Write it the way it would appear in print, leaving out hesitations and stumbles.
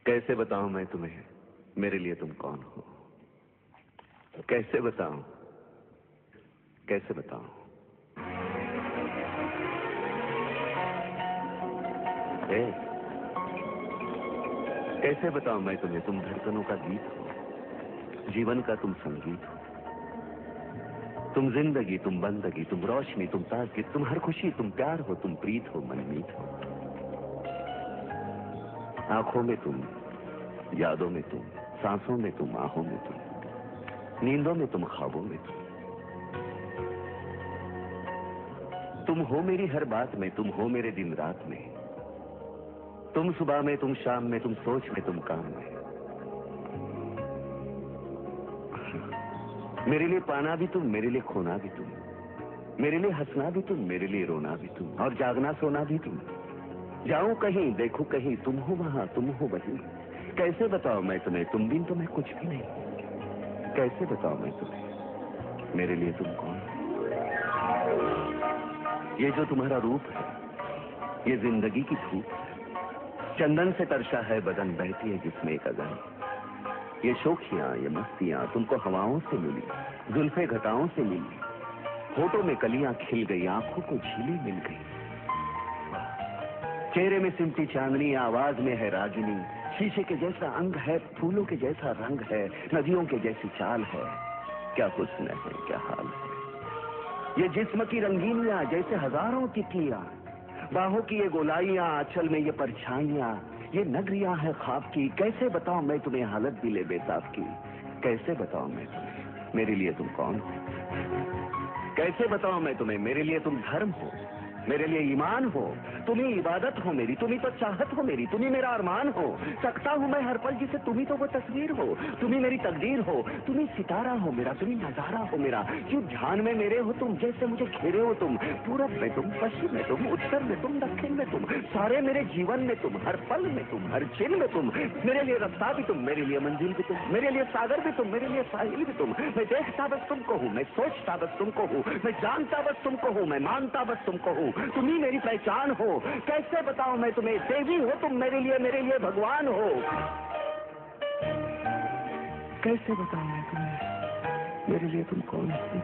कैसे बताऊं मैं तुम्हें मेरे लिए तुम कौन हो? कैसे बताऊं, कैसे बताऊं? कैसे बताऊं मैं तुम्हें? तुम धड़कनों का गीत हो, जीवन का तुम संगीत हो, तुम जिंदगी, तुम बंदगी, तुम रोशनी, तुम ताजगी, तुम हर खुशी, तुम प्यार हो, तुम प्रीत हो, मनमीत हो। आंखों में तुम, यादों में तुम, सांसों में तुम, आहों में तुम, नींदों में तुम, ख्वाबों में तुम हो मेरी हर बात में, तुम हो मेरे दिन रात में, तुम सुबह में, तुम शाम में, तुम सोच में, तुम काम में। मेरे लिए पाना भी तुम, मेरे लिए खोना भी तुम, मेरे लिए हंसना भी तुम, मेरे लिए रोना भी तुम, और जागना सोना भी तुम। जाऊं कहीं, देखूं कहीं, तुम हो वहां, तुम हो वहीं। कैसे बताओ मैं तुम्हें, तुम बिन तो मैं कुछ भी नहीं। कैसे बताओ मैं तुम्हें मेरे लिए तुम कौन हो? ये जो तुम्हारा रूप है, ये जिंदगी की धूप है, चंदन से तरसा है बदन, बहती है जिसमें एक अगन। ये शोखियां, ये मस्तियां तुमको हवाओं से मिली, जुल्फे घटाओं से मिली, होठों में कलियां खिल गई, आंखों को झीलें मिल गई। चेहरे में सिमटी चांदनी, आवाज में है रागिनी, शीशे के जैसा अंग है, फूलों के जैसा रंग है, नदियों के जैसी चाल है। क्या हुस्न है, क्या हाल है। ये जिस्म की रंगीनियां जैसे हजारों तितलियां, बाहों की ये गोलाइयां, आंचल में ये परछाइयां, ये नगरियां है ख्वाब की। कैसे बताऊं मैं तुम्हें हालत दिले बेताब की? कैसे बताऊं मैं तुम्हें मेरे लिए तुम कौन हो? कैसे बताऊं मैं तुम्हें मेरे लिए तुम धर्म हो, मेरे लिए ईमान हो, तुम ही इबादत हो मेरी, तुम ही तो चाहत हो मेरी, तुम ही मेरा अरमान हो। सकता हूं मैं हर पल जिसे, तुम ही तो वो तस्वीर हो, तुम ही मेरी तकदीर हो, तुम ही सितारा हो मेरा, तुम ही नजारा हो मेरा। क्यों ध्यान में मेरे हो तुम, जैसे मुझे घेरे हो तुम, पूरब में तुम, पश्चिम में तुम, उत्तर में तुम, दक्षिण में तुम, सारे मेरे जीवन में तुम, हर पल में तुम, हर चिन्ह में तुम। मेरे लिए रास्ता भी तुम, मेरे लिए मंजिल भी तुम, मेरे लिए सागर भी तुम, मेरे लिए साहिल भी तुम। मैं देखता बस तुमको हूँ, मैं सोचता बस तुमको हूँ, मैं जानता बस तुमको हूँ, मैं मानता बस तुमको हूँ। तुम ही मेरी पहचान हो। कैसे बताऊं मैं तुम्हें, देवी हो तुम मेरे लिए भगवान हो। कैसे बताऊं मैं तुम्हें मेरे लिए तुम कौन हो?